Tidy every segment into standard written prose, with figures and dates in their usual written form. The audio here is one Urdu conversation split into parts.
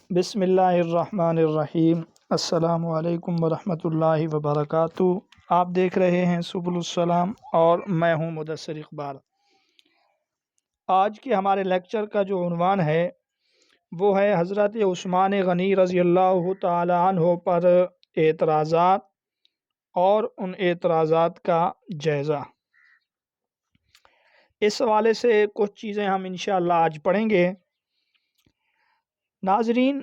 بسم اللہ الرحمن الرحیم۔ السلام علیکم ورحمۃ اللہ وبرکاتہ۔ آپ دیکھ رہے ہیں سبل السلام اور میں ہوں مدثر اقبال۔ آج کے ہمارے لیکچر کا جو عنوان ہے وہ ہے حضرت عثمان غنی رضی اللہ تعالی عنہ پر اعتراضات اور ان اعتراضات کا جائزہ۔ اس حوالے سے کچھ چیزیں ہم انشاءاللہ آج پڑھیں گے۔ ناظرین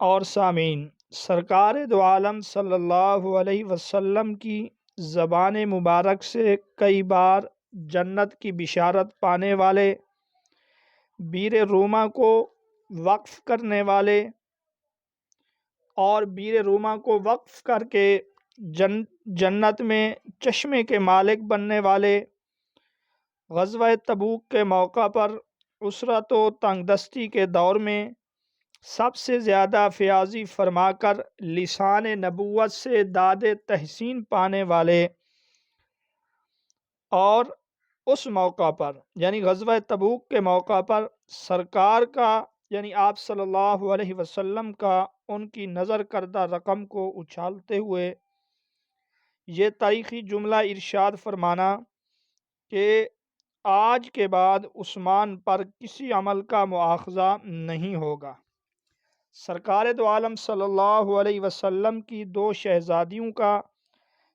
اور سامعین، سرکار دو عالم صلی اللہ علیہ وسلم کی زبان مبارک سے کئی بار جنت کی بشارت پانے والے، بیر روما کو وقف کرنے والے اور بیر روما کو وقف کر کے جنت میں چشمے کے مالک بننے والے، غزوہ تبوک کے موقع پر عسرت و تنگ دستی کے دور میں سب سے زیادہ فیاضی فرما کر لسان نبوت سے داد تحسین پانے والے، اور اس موقع پر یعنی غزوہ تبوک کے موقع پر سرکار کا یعنی آپ صلی اللہ علیہ وسلم کا ان کی نظر کردہ رقم کو اچھالتے ہوئے یہ تاریخی جملہ ارشاد فرمانا کہ آج کے بعد عثمان پر کسی عمل کا مواخذہ نہیں ہوگا۔ سرکار دو عالم صلی اللہ علیہ وسلم کی دو شہزادیوں کا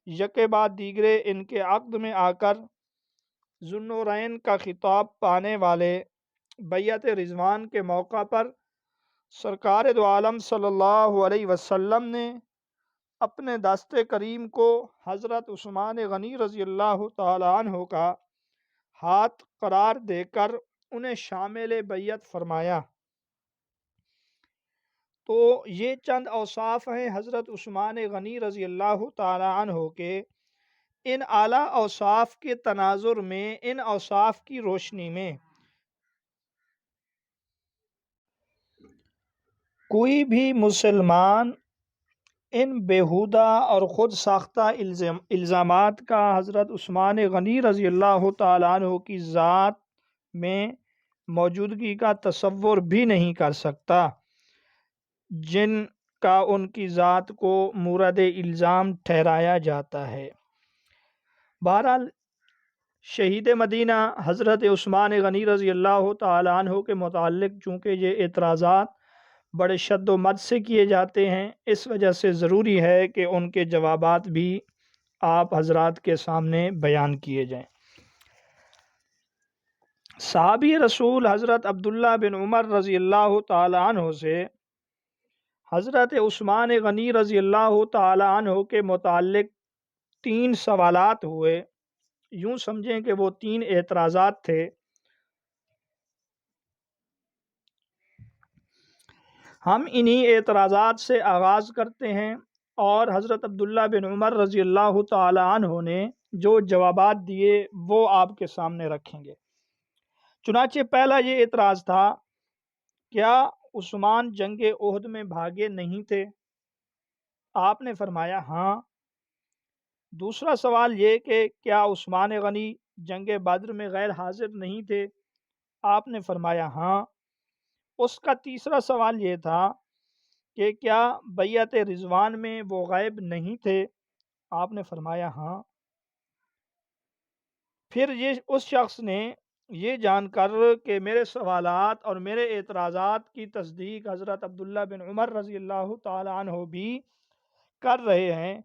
یکے بعد دیگرے ان کے عقد میں آ کر ذوالنورین کا خطاب پانے والے بیعت رضوان کے موقع پر سرکار دو عالم صلی اللہ علیہ وسلم نے اپنے دست کریم کو حضرت عثمان غنی رضی اللہ تعالی عنہ کا ہاتھ قرار دے کر انہیں شامل بیعت فرمایا۔ تو یہ چند اوصاف ہیں حضرت عثمان غنی رضی اللہ تعالی عنہ کے۔ ان اعلیٰ اوصاف کے تناظر میں، ان اوصاف کی روشنی میں کوئی بھی مسلمان ان بیہودہ اور خود ساختہ الزامات کا حضرت عثمان غنی رضی اللہ تعالی عنہ کی ذات میں موجودگی کا تصور بھی نہیں کر سکتا، جن کا ان کی ذات کو مورد الزام ٹھہرایا جاتا ہے۔ بہرحال شہید مدینہ حضرت عثمان غنی رضی اللہ تعالی عنہ کے متعلق چونکہ یہ اعتراضات بڑے شد و مد سے کیے جاتے ہیں، اس وجہ سے ضروری ہے کہ ان کے جوابات بھی آپ حضرات کے سامنے بیان کیے جائیں۔ صحابی رسول حضرت عبداللہ بن عمر رضی اللہ تعالی عنہ سے حضرت عثمان غنی رضی اللہ تعالی عنہ کے متعلق 3 سوالات ہوئے۔ یوں سمجھیں کہ وہ 3 اعتراضات تھے۔ ہم انہی اعتراضات سے آغاز کرتے ہیں اور حضرت عبداللہ بن عمر رضی اللہ تعالی عنہ نے جو جوابات دیے وہ آپ کے سامنے رکھیں گے۔ چنانچہ پہلا یہ اعتراض تھا، کیا عثمان جنگ احد میں بھاگے نہیں تھے؟ آپ نے فرمایا ہاں۔ دوسرا سوال یہ کہ کیا عثمان غنی جنگ بدر میں غیر حاضر نہیں تھے؟ آپ نے فرمایا ہاں۔ اس کا تیسرا سوال یہ تھا کہ کیا بیعت رضوان میں وہ غائب نہیں تھے؟ آپ نے فرمایا ہاں۔ پھر اس شخص نے یہ جان کر کہ میرے سوالات اور میرے اعتراضات کی تصدیق حضرت عبداللہ بن عمر رضی اللہ تعالی عنہ بھی کر رہے ہیں،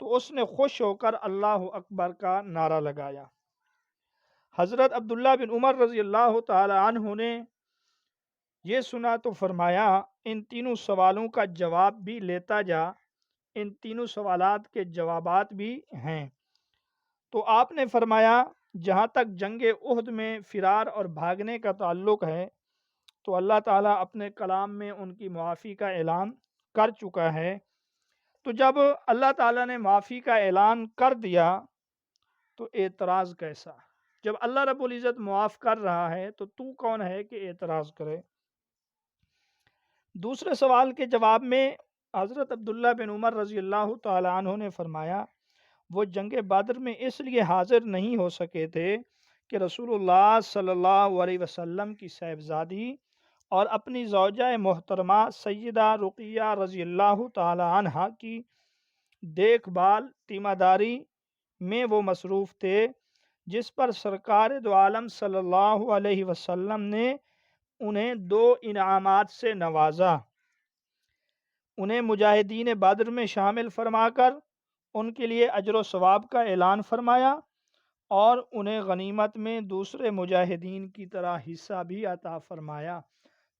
تو اس نے خوش ہو کر اللہ اکبر کا نعرہ لگایا۔ حضرت عبداللہ بن عمر رضی اللہ تعالی عنہ نے یہ سنا تو فرمایا ان تینوں سوالوں کا جواب بھی لیتا جا، ان تینوں سوالات کے جوابات بھی ہیں۔ تو آپ نے فرمایا جہاں تک جنگ احد میں فرار اور بھاگنے کا تعلق ہے تو اللہ تعالیٰ اپنے کلام میں ان کی معافی کا اعلان کر چکا ہے۔ تو جب اللہ تعالیٰ نے معافی کا اعلان کر دیا تو اعتراض کیسا؟ جب اللہ رب العزت معاف کر رہا ہے تو تو کون ہے کہ اعتراض کرے؟ دوسرے سوال کے جواب میں حضرت عبداللہ بن عمر رضی اللہ تعالی عنہ نے فرمایا وہ جنگ بدر میں اس لیے حاضر نہیں ہو سکے تھے کہ رسول اللہ صلی اللہ علیہ وسلم کی صاحبزادی اور اپنی زوجہ محترمہ سیدہ رقیہ رضی اللہ تعالی عنہا کی دیکھ بھال تیمہ داری میں وہ مصروف تھے، جس پر سرکار دو عالم صلی اللہ علیہ وسلم نے انہیں 2 انعامات سے نوازا۔ انہیں مجاہدین بدر میں شامل فرما کر ان کے لیے اجر و ثواب کا اعلان فرمایا، اور انہیں غنیمت میں دوسرے مجاہدین کی طرح حصہ بھی عطا فرمایا۔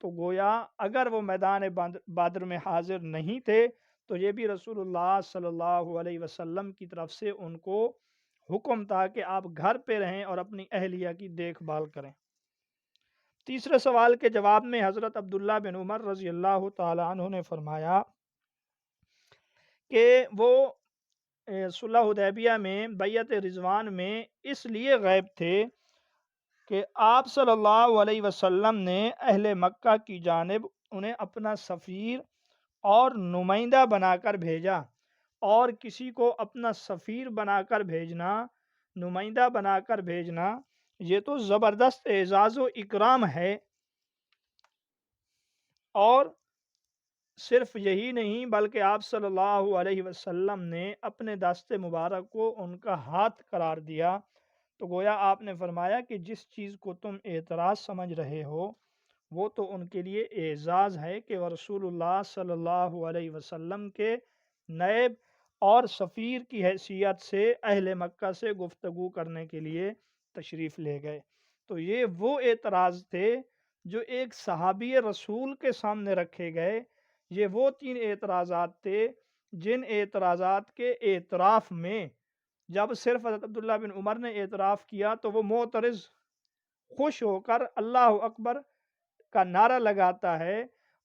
تو گویا اگر وہ میدان بدر میں حاضر نہیں تھے تو یہ بھی رسول اللہ صلی اللہ علیہ وسلم کی طرف سے ان کو حکم تھا کہ آپ گھر پہ رہیں اور اپنی اہلیہ کی دیکھ بھال کریں۔ تیسرے سوال کے جواب میں حضرت عبداللہ بن عمر رضی اللہ تعالی عنہ نے فرمایا کہ وہ صلح حدیبیہ میں بیعت رضوان میں اس لیے غائب تھے کہ آپ صلی اللہ علیہ وسلم نے اہل مکہ کی جانب انہیں اپنا سفیر اور نمائندہ بنا کر بھیجا، اور کسی کو اپنا سفیر بنا کر بھیجنا، نمائندہ بنا کر بھیجنا، یہ تو زبردست اعزاز و اکرام ہے۔ اور صرف یہی نہیں بلکہ آپ صلی اللہ علیہ وسلم نے اپنے دست مبارک کو ان کا ہاتھ قرار دیا۔ تو گویا آپ نے فرمایا کہ جس چیز کو تم اعتراض سمجھ رہے ہو وہ تو ان کے لیے اعزاز ہے کہ وہ رسول اللہ صلی اللہ علیہ وسلم کے نائب اور سفیر کی حیثیت سے اہل مکہ سے گفتگو کرنے کے لیے تشریف لے گئے۔ تو یہ وہ اعتراض تھے جو ایک صحابی رسول کے سامنے رکھے گئے۔ یہ وہ 3 اعتراضات تھے جن اعتراضات کے اعتراف میں جب صرف حضرت عبداللہ بن عمر نے اعتراف کیا تو وہ معترض خوش ہو کر اللہ اکبر کا نعرہ لگاتا ہے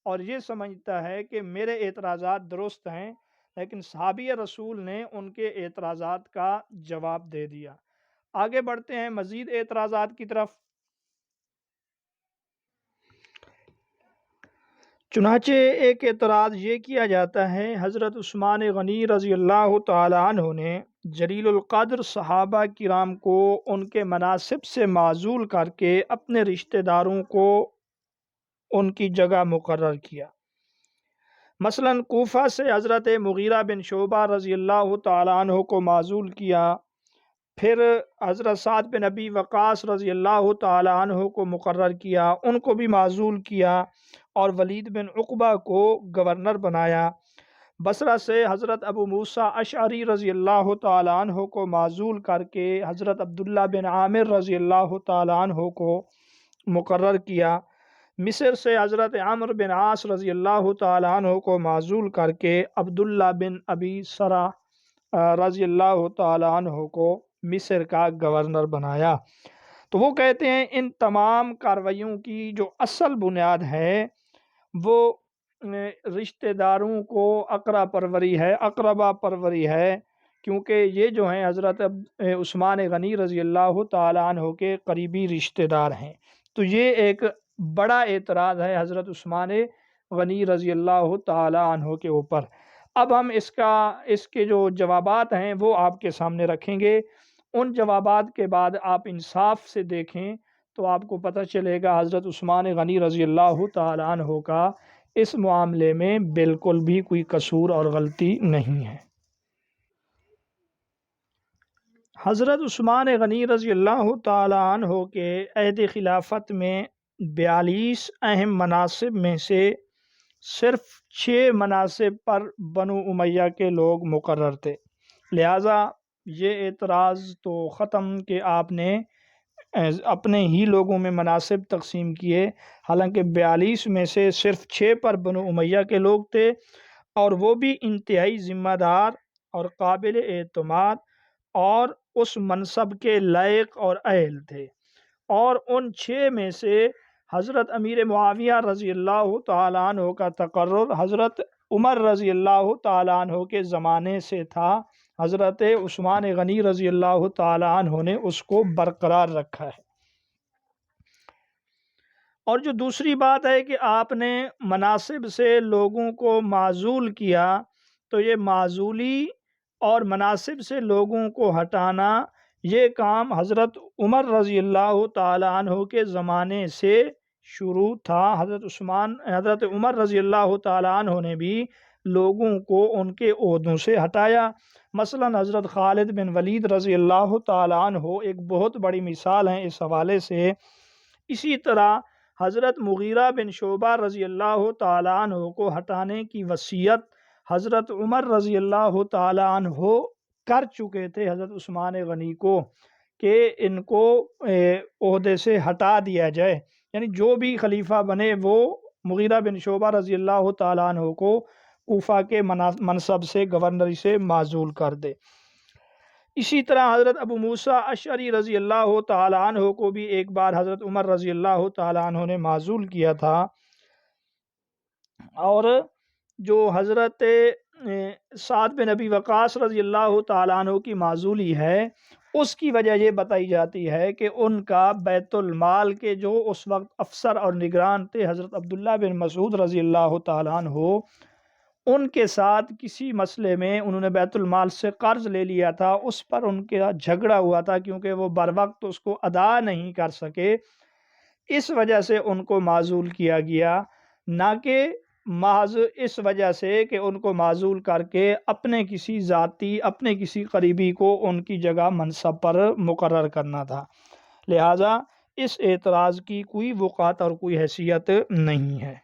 اور یہ سمجھتا ہے کہ میرے اعتراضات درست ہیں، لیکن صحابی رسول نے ان کے اعتراضات کا جواب دے دیا۔ آگے بڑھتے ہیں مزید اعتراضات کی طرف۔ چنانچہ ایک اعتراض یہ کیا جاتا ہے، حضرت عثمان غنی رضی اللہ تعالی عنہ نے جلیل القدر صحابہ کرام کو ان کے مناصب سے معزول کر کے اپنے رشتہ داروں کو ان کی جگہ مقرر کیا۔ مثلا کوفہ سے حضرت مغیرہ بن شعبہ رضی اللہ تعالی عنہ کو معزول کیا، پھر حضرت سعد بن ابی وقاص رضی اللہ تعالی عنہ کو مقرر کیا، ان کو بھی معزول کیا، اور ولید بن عقبہ کو گورنر بنایا۔ بصرہ سے حضرت ابو موسیٰ اشعری رضی اللہ تعالی عنہ کو معزول کر کے حضرت عبداللہ بن عامر رضی اللہ تعالی عنہ کو مقرر کیا۔ مصر سے حضرت عمرو بن عاص رضی اللہ تعالی عنہ کو معزول کر کے عبداللہ بن ابی سرا رضی اللہ تعالی عنہ کو مصر کا گورنر بنایا۔ تو وہ کہتے ہیں ان تمام کارروائیوں کی جو اصل بنیاد ہے وہ رشتہ داروں کو اقربا پروری ہے، کیونکہ یہ جو ہیں حضرت عثمان غنی رضی اللہ تعالی عنہ کے قریبی رشتہ دار ہیں۔ تو یہ ایک بڑا اعتراض ہے حضرت عثمان غنی رضی اللہ تعالی عنہ کے اوپر۔ اب ہم اس کے جو جوابات ہیں وہ آپ کے سامنے رکھیں گے۔ ان جوابات کے بعد آپ انصاف سے دیکھیں تو آپ کو پتہ چلے گا حضرت عثمان غنی رضی اللہ تعالی عنہ کا اس معاملے میں بالکل بھی کوئی قصور اور غلطی نہیں ہے۔ حضرت عثمان غنی رضی اللہ تعالی عنہ کے عہد خلافت میں 42 اہم مناصب میں سے صرف 6 مناصب پر بنو امیہ کے لوگ مقرر تھے، لہٰذا یہ اعتراض تو ختم کہ آپ نے اپنے ہی لوگوں میں مناصب تقسیم کیے، حالانکہ 42 میں سے صرف 6 پر بنو امیہ کے لوگ تھے، اور وہ بھی انتہائی ذمہ دار اور قابل اعتماد اور اس منصب کے لائق اور اہل تھے۔ اور ان 6 میں سے حضرت امیر معاویہ رضی اللہ تعالی عنہ کا تقرر حضرت عمر رضی اللہ تعالی عنہ کے زمانے سے تھا، حضرت عثمان غنی رضی اللہ تعالی عنہ نے اس کو برقرار رکھا ہے۔ اور جو دوسری بات ہے کہ آپ نے مناصب سے لوگوں کو معزول کیا، تو یہ معزولی اور مناصب سے لوگوں کو ہٹانا یہ کام حضرت عمر رضی اللہ تعالی عنہ کے زمانے سے شروع تھا، حضرت عمر رضی اللہ تعالیٰ عنہ نے بھی لوگوں کو ان کے عہدوں سے ہٹایا۔ مثلا حضرت خالد بن ولید رضی اللہ تعالیٰ عنہ ایک بہت بڑی مثال ہیں اس حوالے سے۔ اسی طرح حضرت مغیرہ بن شعبہ رضی اللہ تعالیٰ عنہ کو ہٹانے کی وصیت حضرت عمر رضی اللہ تعالیٰ عنہ کر چکے تھے حضرت عثمان غنی کو، کہ ان کو عہدے سے ہٹا دیا جائے، یعنی جو بھی خلیفہ بنے وہ مغیرہ بن شعبہ رضی اللہ تعالیٰ عنہ کو کوفہ کے منصب سے، گورنری سے معزول کر دے۔ اسی طرح حضرت ابو موسیٰ اشعری رضی اللہ تعالیٰ عنہ کو بھی ایک بار حضرت عمر رضی اللہ تعالیٰ عنہ نے معزول کیا تھا۔ اور جو حضرت سعد بن ابی وقاص رضی اللہ تعالیٰ عنہ کی معزولی ہے، اس کی وجہ یہ بتائی جاتی ہے کہ ان کا بیت المال کے جو اس وقت افسر اور نگران تھے حضرت عبداللہ بن مسعود رضی اللہ تعالیٰ عنہ، ان کے ساتھ کسی مسئلے میں انہوں نے بیت المال سے قرض لے لیا تھا، اس پر ان کا جھگڑا ہوا تھا، کیونکہ وہ بر وقت اس کو ادا نہیں کر سکے، اس وجہ سے ان کو معزول کیا گیا، نہ کہ محض اس وجہ سے کہ ان کو معزول کر کے اپنے کسی ذاتی، اپنے کسی قریبی کو ان کی جگہ منصب پر مقرر کرنا تھا۔ لہٰذا اس اعتراض کی کوئی وقعت اور کوئی حیثیت نہیں ہے۔